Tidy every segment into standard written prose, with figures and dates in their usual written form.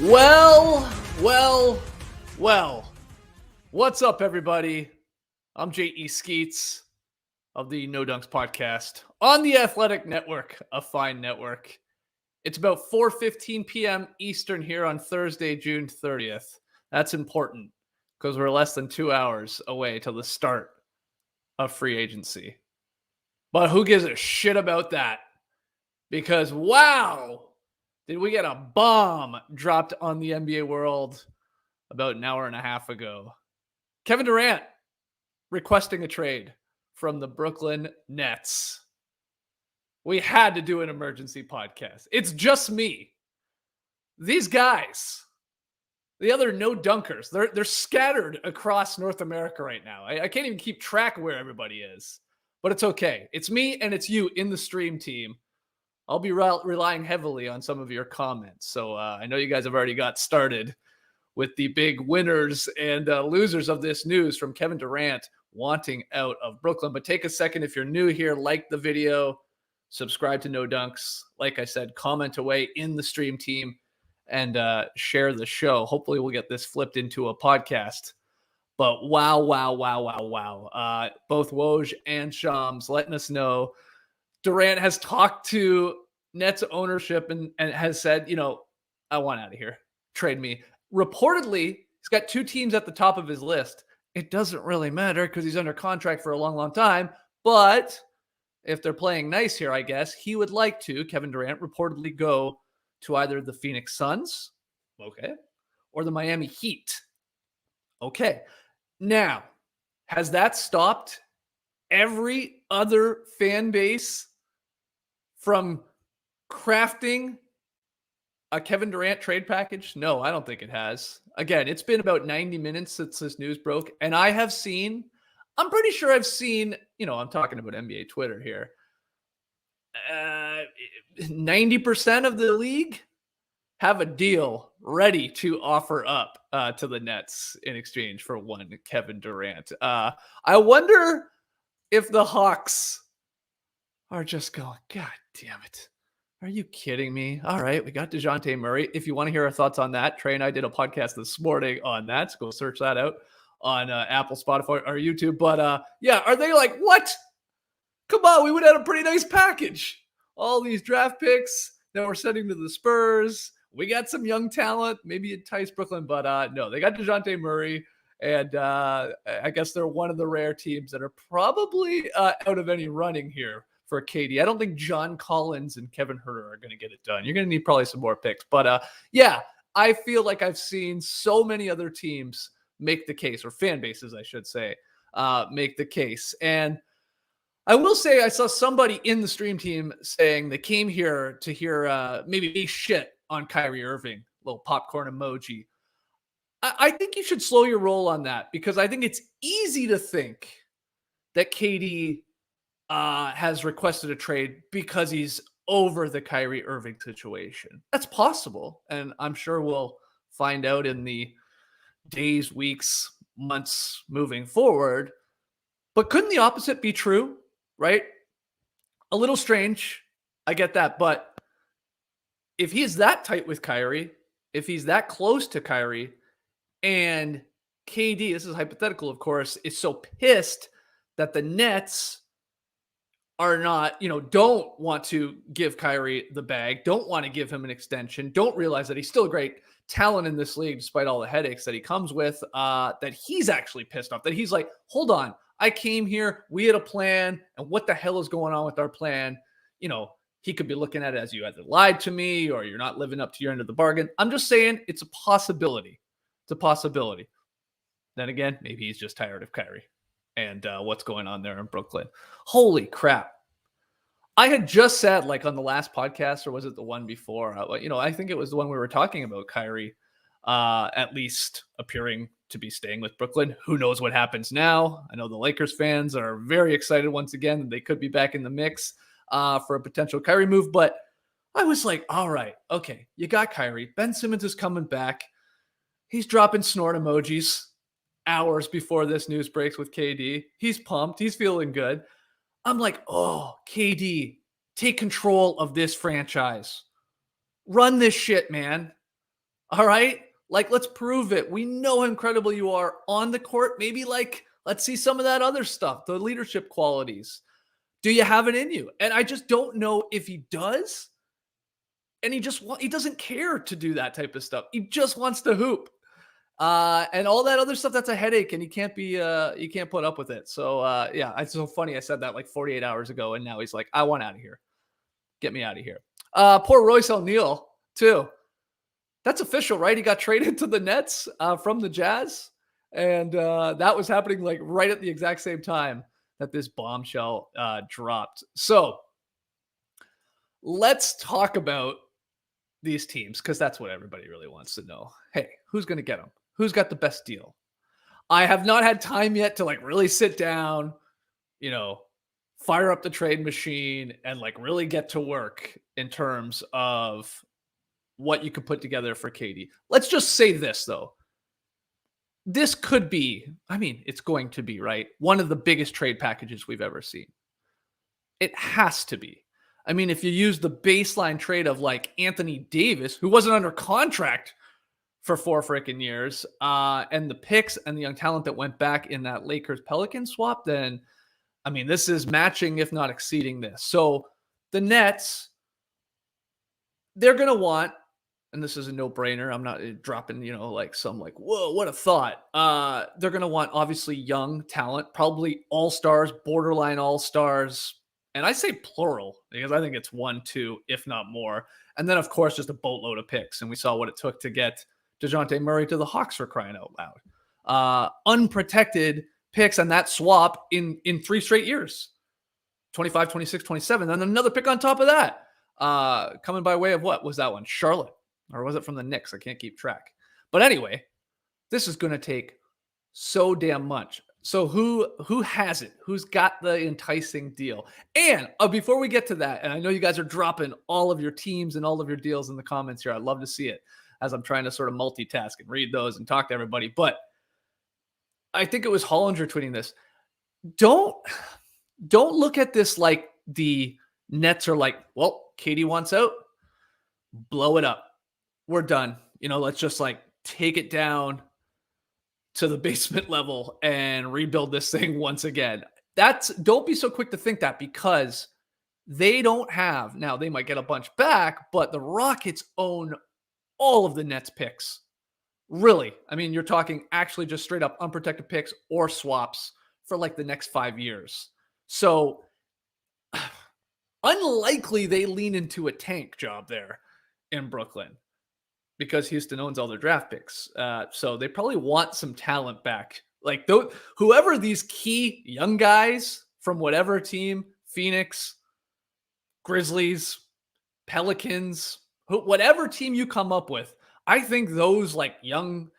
Well. What's up, everybody? I'm J.E. Skeets of the No Dunks podcast on the Athletic Network, a fine network. It's about 4:15 p.m. Eastern here on Thursday, June 30th. That's important because we're less than 2 hours away till the start of free agency. But who gives a shit about that? Because, wow, did we get a bomb dropped on the NBA world about an hour and a half ago. Kevin Durant requesting a trade from the Brooklyn Nets. We had to do an emergency podcast. It's just me. These guys, the other no dunkers, they're scattered across North America right now. I can't even keep track of where everybody is, but it's okay. It's me and it's you in the stream team. I'll be relying heavily on some of your comments. So I know you guys have already got started with the big winners and losers of this news from Kevin Durant wanting out of Brooklyn. But take a second if you're new here, like the video, subscribe to No Dunks. Like I said, comment away in the stream team and share the show. Hopefully we'll get this flipped into a podcast. But wow. Both Woj and Shams letting us know Durant has talked to Nets ownership and has said, I want out of here. Trade me. Reportedly, he's got two teams at the top of his list. It doesn't really matter because he's under contract for a long time. But if they're playing nice here, I guess, he would like to, Kevin Durant, reportedly go to either the Phoenix Suns, okay, or the Miami Heat. Okay. Now, has that stopped every other fan base from crafting a Kevin Durant trade package? No, I don't think it has. Again, it's been about 90 minutes since this news broke, and I'm pretty sure I've seen, I'm talking about NBA Twitter here, 90% of the league have a deal ready to offer up to the Nets in exchange for one Kevin Durant. I wonder if the Hawks are just going, God damn it. Are you kidding me? All right, we got DeJounte Murray. If you want to hear our thoughts on that, Trey and I did a podcast this morning on that. So go search that out on Apple, Spotify, or YouTube. But are they like, what? Come on, we would have had a pretty nice package. All these draft picks that we're sending to the Spurs. We got some young talent, maybe entice Brooklyn, but no, they got DeJounte Murray. And I guess they're one of the rare teams that are probably out of any running here for KD. I don't think John Collins and Kevin Huerter are going to get it done. You're going to need probably some more picks. But I feel like I've seen so many other teams make the case, or fan bases, I should say, make the case. And I will say I saw somebody in the stream team saying they came here to hear maybe me shit on Kyrie Irving, little popcorn emoji. I think you should slow your roll on that because I think it's easy to think that KD has requested a trade because he's over the Kyrie Irving situation. That's possible. And I'm sure we'll find out in the days, weeks, months moving forward. But couldn't the opposite be true, right? A little strange. I get that. But if he's that tight with Kyrie, if he's that close to Kyrie, and KD, this is hypothetical, of course, is so pissed that the Nets are not, don't want to give Kyrie the bag, don't want to give him an extension, don't realize that he's still a great talent in this league, despite all the headaches that he comes with, that he's actually pissed off, that he's like, hold on, I came here, we had a plan, and what the hell is going on with our plan? He could be looking at it as you either lied to me or you're not living up to your end of the bargain. I'm just saying it's a possibility. It's a possibility. Then again, maybe he's just tired of Kyrie and what's going on there in Brooklyn. Holy crap. I had just said, like on the last podcast, or was it the one before? I think it was the one we were talking about, Kyrie at least appearing to be staying with Brooklyn. Who knows what happens now? I know the Lakers fans are very excited once again that they could be back in the mix for a potential Kyrie move. But I was like, all right, okay, you got Kyrie. Ben Simmons is coming back. He's dropping snort emojis hours before this news breaks with KD. He's pumped. He's feeling good. I'm like, oh, KD, take control of this franchise. Run this shit, man. All right. Like, let's prove it. We know how incredible you are on the court. Maybe let's see some of that other stuff, the leadership qualities. Do you have it in you? And I just don't know if he does. And he doesn't care to do that type of stuff. He just wants to hoop. And all that other stuff, that's a headache, and you can't put up with it. So yeah, it's so funny. I said that like 48 hours ago, and now he's like, I want out of here. Get me out of here. Poor Royce O'Neal, too. That's official, right? He got traded to the Nets from the Jazz. And that was happening like right at the exact same time that this bombshell dropped. So let's talk about these teams, because that's what everybody really wants to know. Hey, who's going to get them? Who's got the best deal? I have not had time yet to like really sit down, fire up the trade machine and like really get to work in terms of what you could put together for KD. Let's just say this, though. This could be, it's going to be, right, one of the biggest trade packages we've ever seen. It has to be. If you use the baseline trade of like Anthony Davis, who wasn't under contract for 4 freaking years, and the picks and the young talent that went back in that Lakers Pelicans swap, then, this is matching, if not exceeding this. So the Nets, they're going to want, and this is a no-brainer, I'm not dropping, whoa, what a thought. They're going to want, obviously, young talent, probably all-stars, borderline all-stars, and I say plural because I think it's 1, 2, if not more. And then, of course, just a boatload of picks. And we saw what it took to get DeJounte Murray to the Hawks, for crying out loud. Unprotected picks on that swap in 3 straight years. 25, 26, 27. Then another pick on top of that. Coming by way of what was that one? Charlotte. Or was it from the Knicks? I can't keep track. But anyway, this is going to take so damn much. So who has it? Who's got the enticing deal? And before we get to that, and I know you guys are dropping all of your teams and all of your deals in the comments here. I'd love to see it as I'm trying to sort of multitask and read those and talk to everybody. But I think it was Hollinger tweeting this. Don't look at this like the Nets are like, well, KD wants out. Blow it up. We're done. Let's just like take it down to the basement level and rebuild this thing once again. Don't be so quick to think that, because they don't have, now they might get a bunch back, but the Rockets own all of the Nets picks. Really. You're talking actually just straight up unprotected picks or swaps for like the next 5 years. So unlikely they lean into a tank job there in Brooklyn, because Houston owns all their draft picks. So they probably want some talent back. Like whoever these key young guys from whatever team, Phoenix, Grizzlies, Pelicans, whatever team you come up with, I think those like young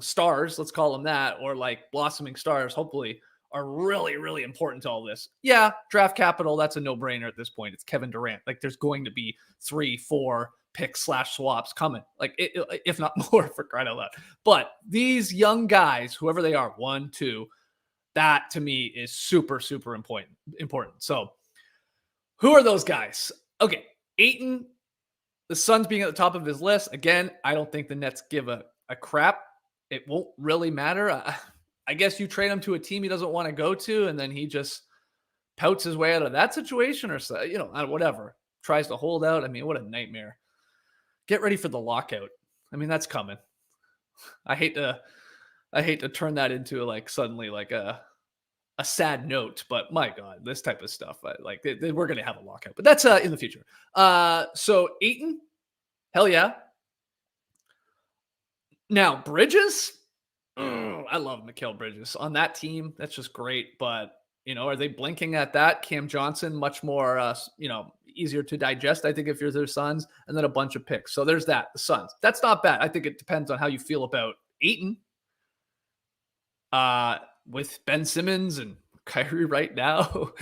stars, let's call them that, or like blossoming stars, hopefully, are really, really important to all this. Yeah, draft capital, that's a no-brainer at this point. It's Kevin Durant. Like there's going to be 3, 4 pick/swaps coming, like if not more, for crying out loud. But these young guys, whoever they are, 1, 2, that to me is super, super important. So who are those guys? Okay, Ayton, the Suns being at the top of his list. Again, I don't think the Nets give a crap. It won't really matter. I guess you trade him to a team he doesn't want to go to, and then he just pouts his way out of that situation, or whatever. Tries to hold out. What a nightmare. Get ready for the lockout. That's coming. I hate to turn that into like suddenly like a sad note, but my God, this type of stuff, we're going to have a lockout, but that's in the future. So Ayton, hell yeah. Now Bridges, I love Mikal Bridges on that team. That's just great. But are they blinking at that? Cam Johnson, much more, easier to digest, I think, if you're their Suns, and then a bunch of picks. So there's that. The Suns. That's not bad. I think it depends on how you feel about Ayton. With Ben Simmons and Kyrie right now,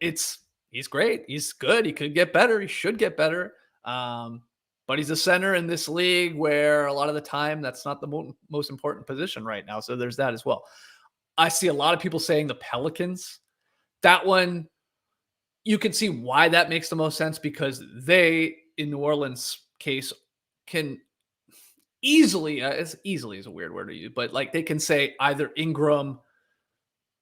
he's great. He's good. He could get better. He should get better. But he's a center in this league where a lot of the time that's not the most important position right now. So there's that as well. I see a lot of people saying the Pelicans. That one, you can see why that makes the most sense, because they, in New Orleans' case, can easily, it's easily is a weird word to use, but like they can say either Ingram,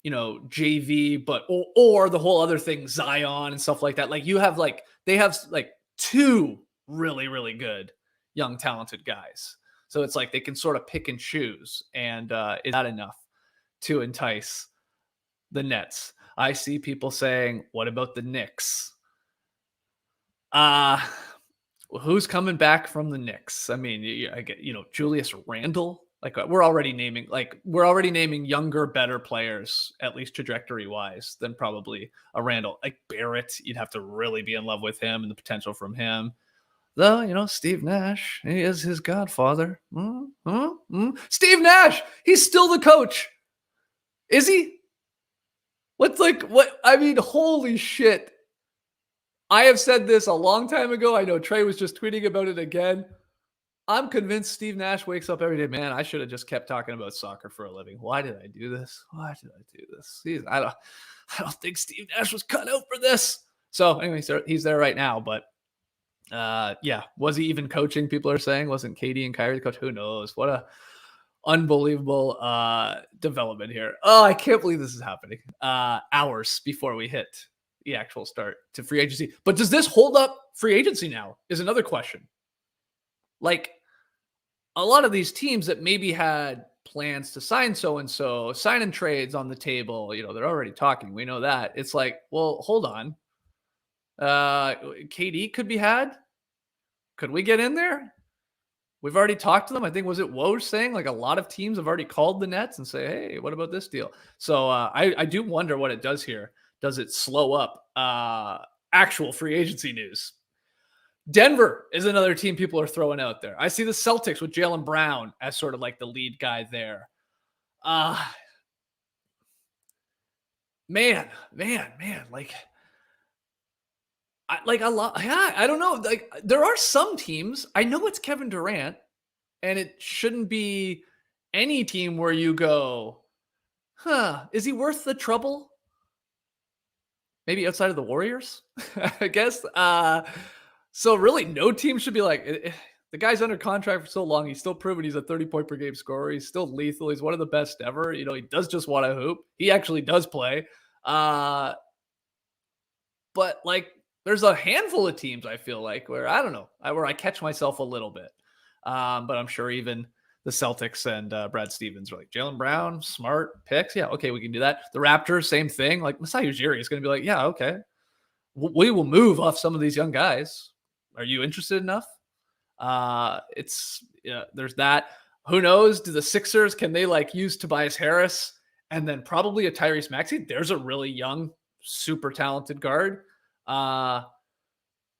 JV, but or the whole other thing, Zion and stuff like that. Like they have like two really, really good young talented guys. So it's like they can sort of pick and choose. And is that enough to entice the Nets? I see people saying, what about the Knicks? Who's coming back from the Knicks? I mean, I get, Julius Randle. Like we're already naming younger, better players, at least trajectory wise, than probably a Randle. Like Barrett, you'd have to really be in love with him and the potential from him. Though, Steve Nash, he is his godfather. Steve Nash, he's still the coach. Is he? What? I mean, holy shit. I have said this a long time ago. I know Trey was just tweeting about it again. I'm convinced Steve Nash wakes up every day. Man, I should have just kept talking about soccer for a living. Why did I do this? I don't think Steve Nash was cut out for this. So anyway, he's there right now. But yeah, was he even coaching? People are saying, wasn't KD and Kyrie the coach? Who knows? What a unbelievable development here. Oh, I can't believe this is happening. Hours before we hit the actual start to free agency. But does this hold up free agency now is another question. Like a lot of these teams that maybe had plans to sign so-and-so, signing trades on the table, they're already talking. We know that. It's like, well, hold on. KD could be had. Could we get in there? We've already talked to them. I think, was it Woj saying like a lot of teams have already called the Nets and say, hey, what about this deal? So I do wonder what it does here. Does it slow up actual free agency news? Denver is another team people are throwing out there. I see the Celtics with Jaylen Brown as sort of like the lead guy there. Man. Like a lot. Yeah, I don't know. Like there are some teams. I know it's Kevin Durant, and it shouldn't be any team where you go, is he worth the trouble? Maybe outside of the Warriors, I guess. So really, no team should be like, the guy's under contract for so long. He's still proven he's a 30-point per game scorer. He's still lethal. He's one of the best ever. He does just want to hoop. He actually does play. But like, there's a handful of teams I feel like where I don't know, where I catch myself a little bit. But I'm sure even the Celtics and Brad Stevens are like, Jaylen Brown, smart picks. Yeah, okay, we can do that. The Raptors, same thing. Like Masai Ujiri is going to be like, yeah, okay, we will move off some of these young guys. Are you interested enough? There's that. Who knows? Do the Sixers, can they like use Tobias Harris and then probably a Tyrese Maxey? There's a really young, super talented guard.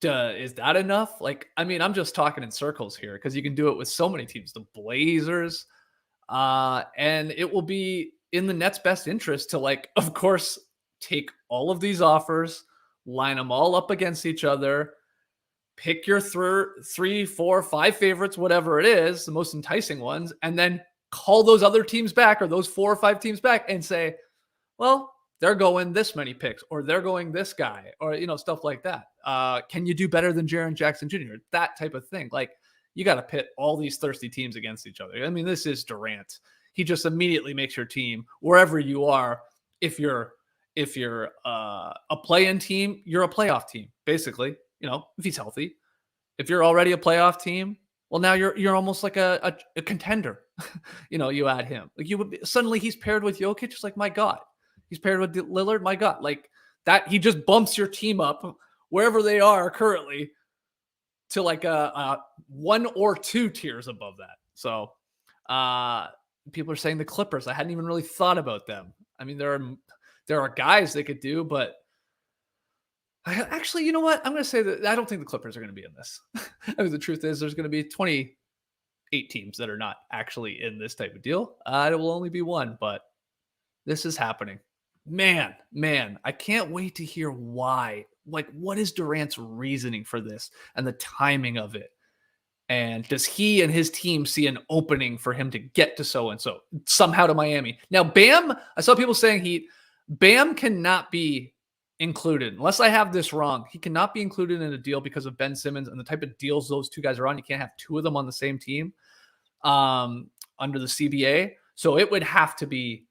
Is that enough? Like, I mean, I'm just talking in circles here because you can do it with so many teams, the Blazers, and it will be in the Nets' best interest to, like, of course, take all of these offers, line them all up against each other, pick your 3, 4, 5 favorites, whatever it is, the most enticing ones, and then call those other teams back or those 4 or 5 teams back and say, well, they're going this many picks or they're going this guy or, stuff like that. Can you do better than Jaren Jackson Jr.? That type of thing. Like you got to pit all these thirsty teams against each other. I mean, this is Durant. He just immediately makes your team wherever you are. If you're a play-in team, you're a playoff team, basically, if he's healthy. If you're already a playoff team, well, now you're almost like a contender. You add him. Like suddenly he's paired with Jokic. It's like, my God. He's paired with Lillard. My God, like that, he just bumps your team up wherever they are currently to like a 1 or 2 tiers above that. So people are saying the Clippers. I hadn't even really thought about them. I mean, there are guys they could do, but actually, you know what? I'm going to say that I don't think the Clippers are going to be in this. I mean, the truth is there's going to be 28 teams that are not actually in this type of deal. It will only be one, but this is happening. Man, I can't wait to hear why. Like, what is Durant's reasoning for this and the timing of it? And does he and his team see an opening for him to get to so-and-so somehow to Miami? Now, Bam, I saw people saying Bam cannot be included. Unless I have this wrong, he cannot be included in a deal because of Ben Simmons and the type of deals those two guys are on. You can't have 2 of them on the same team. under the CBA. So it would have to be,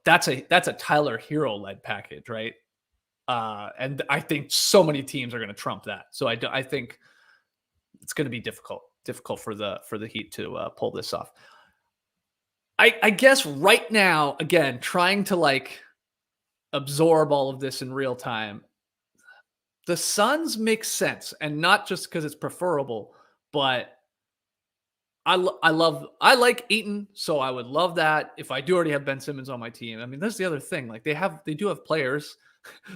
that's a Tyler Hero led package, right? And I think so many teams are going to trump that. So I think it's going to be difficult for the Heat to pull this off. I guess right now, again, trying to like absorb all of this in real time, the Suns make sense, and not just because it's preferable, but I like Ayton, so I would love that if I do already have Ben Simmons on my team. I mean, that's the other thing. Like they do have players.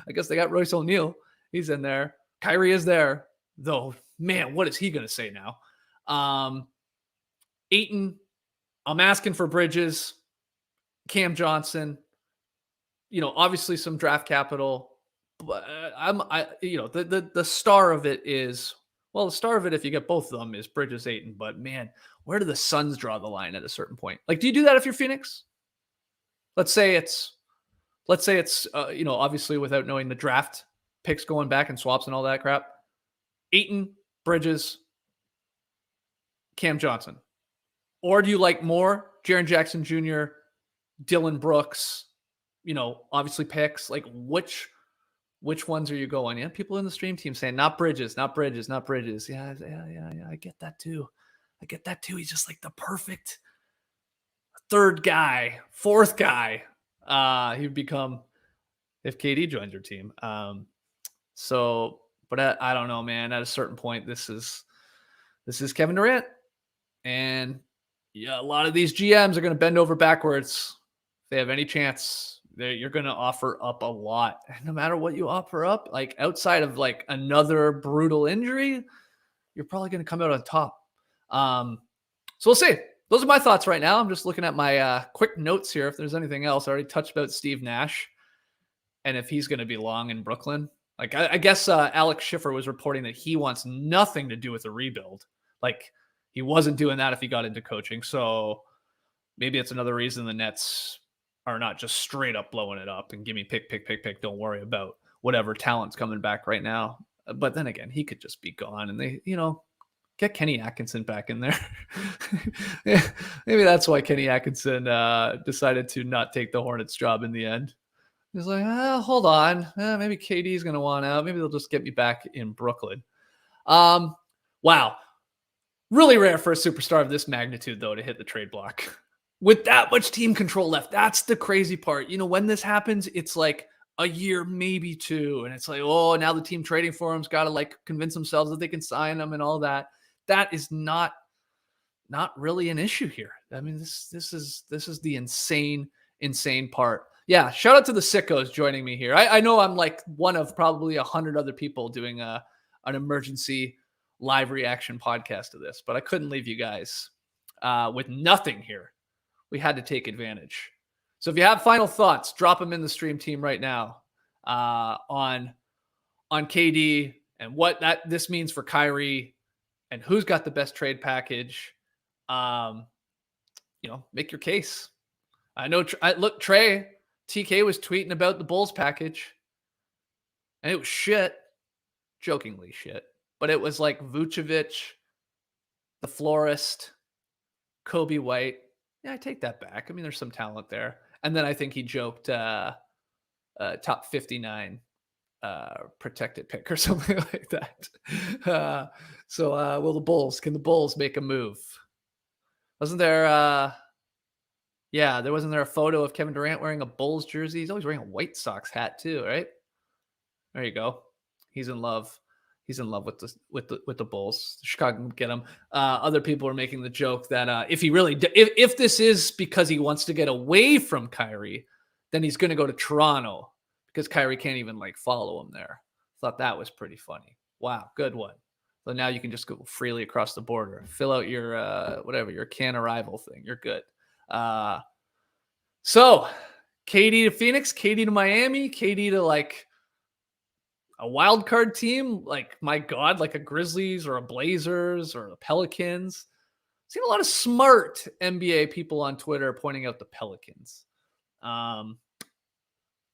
I guess they got Royce O'Neal. He's in there. Kyrie is there, though. Man, what is he going to say now? Ayton, I'm asking for Bridges, Cam Johnson. Obviously some draft capital. But the star of it is, well, the star of it, if you get both of them, is Bridges, Ayton. But man, where do the Suns draw the line at a certain point? Like, do you do that if you're Phoenix? Let's say it's obviously without knowing the draft picks going back and swaps and all that crap. Ayton, Bridges, Cam Johnson. Or do you like more Jaren Jackson Jr., Dylan Brooks, obviously picks? Like which ones are you going? Yeah, people in the stream team saying not Bridges, not Bridges, not Bridges. Yeah. I get that too. He's just like the perfect third guy, fourth guy. He would become if KD joins your team. But I don't know, man. At a certain point, this is Kevin Durant, and yeah, a lot of these GMs are going to bend over backwards if they have any chance. You're going to offer up a lot, and no matter what you offer up, like outside of like another brutal injury, you're probably going to come out on top. So we'll see. Those are my thoughts right now. I'm just looking at my quick notes here. If there's anything else, I already touched about Steve Nash and if he's going to be long in Brooklyn. Like I guess Alex Schiffer was reporting that he wants nothing to do with the rebuild. Like he wasn't doing that if he got into coaching. So maybe it's another reason the Nets are not just straight up blowing it up and give me pick. Don't worry about whatever talent's coming back right now. But then again, he could just be gone, and they, get Kenny Atkinson back in there. Yeah, maybe that's why Kenny Atkinson decided to not take the Hornets job in the end. He's like, hold on. Maybe KD's going to want out. Maybe they'll just get me back in Brooklyn. Wow. Really rare for a superstar of this magnitude, though, to hit the trade block. With that much team control left, that's the crazy part. When this happens, it's like a year, maybe two. And it's like, oh, now the team trading for him's got to like convince themselves that they can sign him and all that. That is not really an issue here. I mean, this is the insane part. Yeah, shout out to the sickos joining me here. I know I'm like one of probably 100 other people doing an emergency live reaction podcast to this, but I couldn't leave you guys with nothing here. We had to take advantage. So if you have final thoughts, drop them in the stream team right now on KD and what this means for Kyrie and who's got the best trade package. Make your case. I know. Look, Trey TK was tweeting about the Bulls package, and it was shit, jokingly shit, but it was like Vucevic, the florist, Kobe White. Yeah, I take that back. I mean, there's some talent there. And then I think he joked top 59 protected pick or something like that. Will the Bulls make a move? Wasn't there wasn't there a photo of Kevin Durant wearing a Bulls jersey? He's always wearing a White Sox hat too, right? There you go. He's in love. He's in love with the Bulls. Chicago can get him. Other people are making the joke that if this is because he wants to get away from Kyrie, then he's going to go to Toronto because Kyrie can't even like follow him there. Thought that was pretty funny. Wow, good one. So now you can just go freely across the border, fill out your your can arrival thing. You're good. So KD to Phoenix, KD to Miami, KD to like a wild card team, like my God, like a Grizzlies or a Blazers or the Pelicans. Seen a lot of smart NBA people on Twitter pointing out the Pelicans. And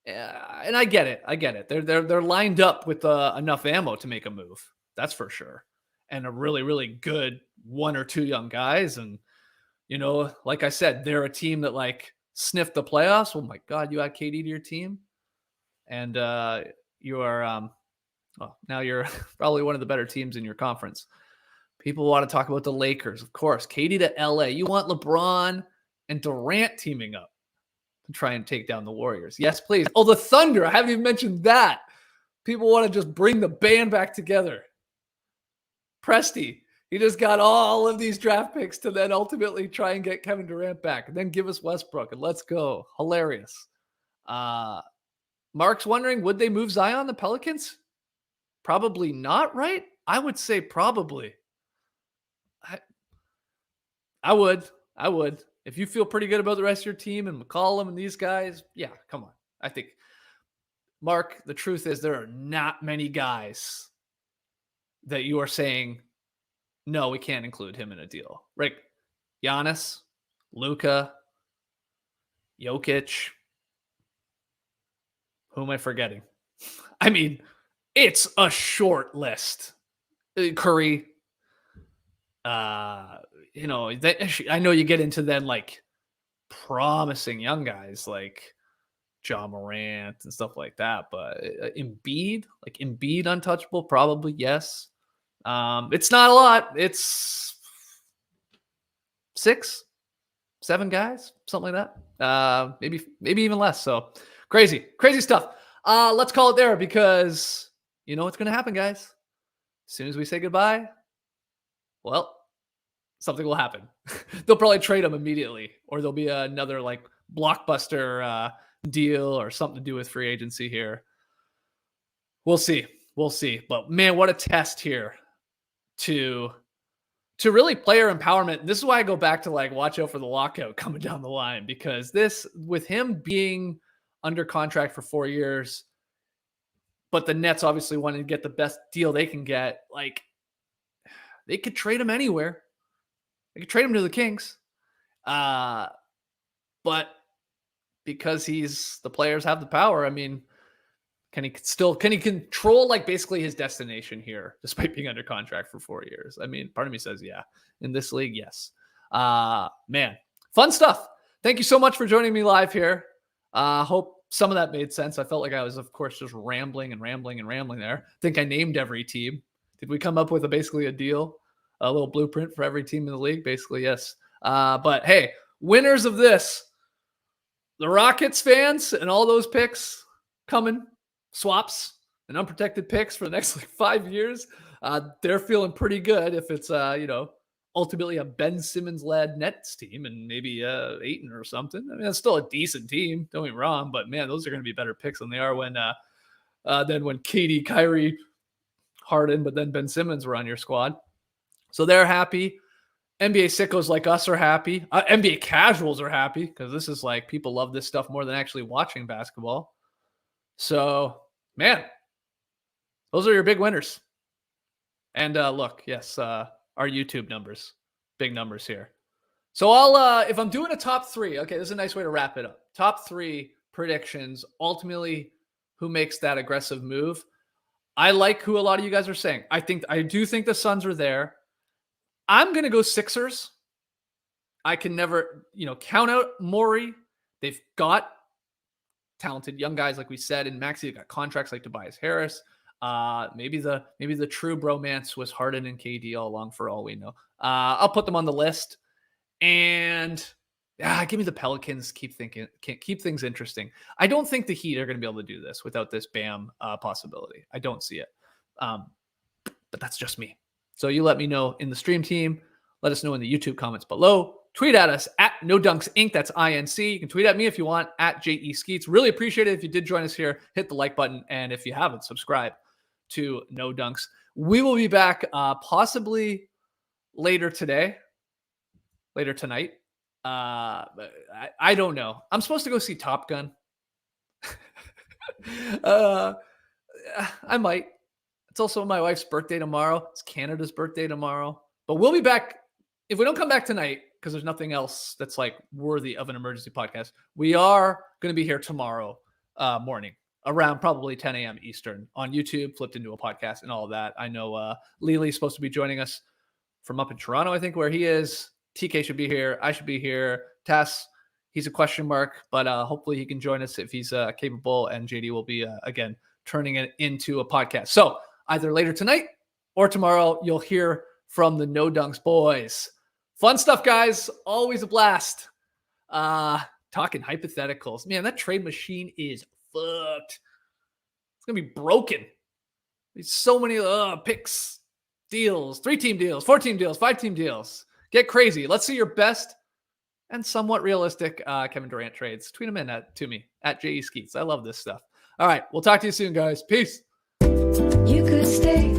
I get it. They're lined up with enough ammo to make a move. That's for sure. And a really, really good one or two young guys. And like I said, they're a team that like sniffed the playoffs. Oh my God, you add KD to your team, and you are well, now you're probably one of the better teams in your conference. People want to talk about the Lakers, of course. KD to LA. You want LeBron and Durant teaming up to try and take down the Warriors. Yes, please. Oh, the Thunder. I haven't even mentioned that. People want to just bring the band back together. Presty, he just got all of these draft picks to then ultimately try and get Kevin Durant back and then give us Westbrook and let's go. Hilarious. Mark's wondering, would they move Zion, the Pelicans? Probably not, right? I would say probably. I would. If you feel pretty good about the rest of your team and McCollum and these guys, yeah, come on. I think, Mark, the truth is there are not many guys that you are saying, no, we can't include him in a deal. Right? Giannis, Luka, Jokic. Who am I forgetting? I mean, it's a short list. Curry. I know you get into then like promising young guys like Ja Morant and stuff like that, but Embiid untouchable, probably yes. It's not a lot. It's 6, 7 guys, something like that. Maybe even less. So crazy stuff. Let's call it there because you know what's going to happen, guys. As soon as we say goodbye, well, something will happen. They'll probably trade him immediately, or there'll be another like blockbuster deal or something to do with free agency here. We'll see. But man, what a test here to really player empowerment. This is why I go back to like watch out for the lockout coming down the line, because this, with him being under contract for 4 years, but the Nets obviously wanting to get the best deal they can get, like they could trade him anywhere. They could trade him to the Kings. But because the players have the power, I mean, can he control like basically his destination here, despite being under contract for 4 years? I mean, part of me says, yeah. In this league, yes. Man, fun stuff. Thank you so much for joining me live here. Hope some of that made sense. I felt like I was, of course, just rambling there. I think I named every team. Did we come up with basically a deal? A little blueprint for every team in the league? Basically, yes. But hey, winners of this, the Rockets fans and all those picks coming, swaps and unprotected picks for the next like 5 years. They're feeling pretty good if it's, ultimately a Ben Simmons-led Nets team and maybe Ayton or something. I mean, that's still a decent team. Don't get me wrong, but man, those are going to be better picks than they are when KD, Kyrie, Harden, but then Ben Simmons were on your squad. So they're happy. NBA sickos like us are happy. NBA casuals are happy because this is like people love this stuff more than actually watching basketball. So, man, those are your big winners. And look, yes, our YouTube numbers, big numbers here. So if I'm doing a top 3, okay, this is a nice way to wrap it up. Top 3 predictions, ultimately, who makes that aggressive move? I like who a lot of you guys are saying. I do think the Suns are there. I'm going to go Sixers. I can never, count out Morey. They've got talented young guys, like we said, and Maxey got contracts like Tobias Harris. Maybe the true bromance was Harden and KD all along, for all we know. I'll put them on the list, and give me the Pelicans. Keep things interesting. I don't think the Heat are going to be able to do this without this Bam possibility. I don't see it, but that's just me. So you let me know in the stream team. Let us know in the YouTube comments below. Tweet at us at No Dunks Inc. That's INC. You can tweet at me if you want at JE Skeets. Really appreciate it if you did join us here. Hit the like button, and if you haven't, subscribe to No Dunks. We will be back possibly later tonight. I don't know. I'm supposed to go see Top Gun. I might. It's also my wife's birthday tomorrow. It's Canada's birthday tomorrow. But we'll be back. If we don't come back tonight, because there's nothing else that's like worthy of an emergency podcast, we are going to be here tomorrow morning around probably 10 a.m. Eastern on YouTube, flipped into a podcast and all of that. I know Lely's supposed to be joining us from up in Toronto, I think, where he is. TK should be here. I should be here. Tess, he's a question mark, but hopefully he can join us if he's capable. And JD will be, again, turning it into a podcast. So either later tonight or tomorrow, you'll hear from the No Dunks boys. Fun stuff, guys. Always a blast. Talking hypotheticals. Man, that trade machine is fucked. It's going to be broken. There's so many picks, deals, 3-team deals, 4-team deals, 5-team deals. Get crazy. Let's see your best and somewhat realistic Kevin Durant trades. Tweet them in to me at JE Skeets. I love this stuff. All right. We'll talk to you soon, guys. Peace. You could stay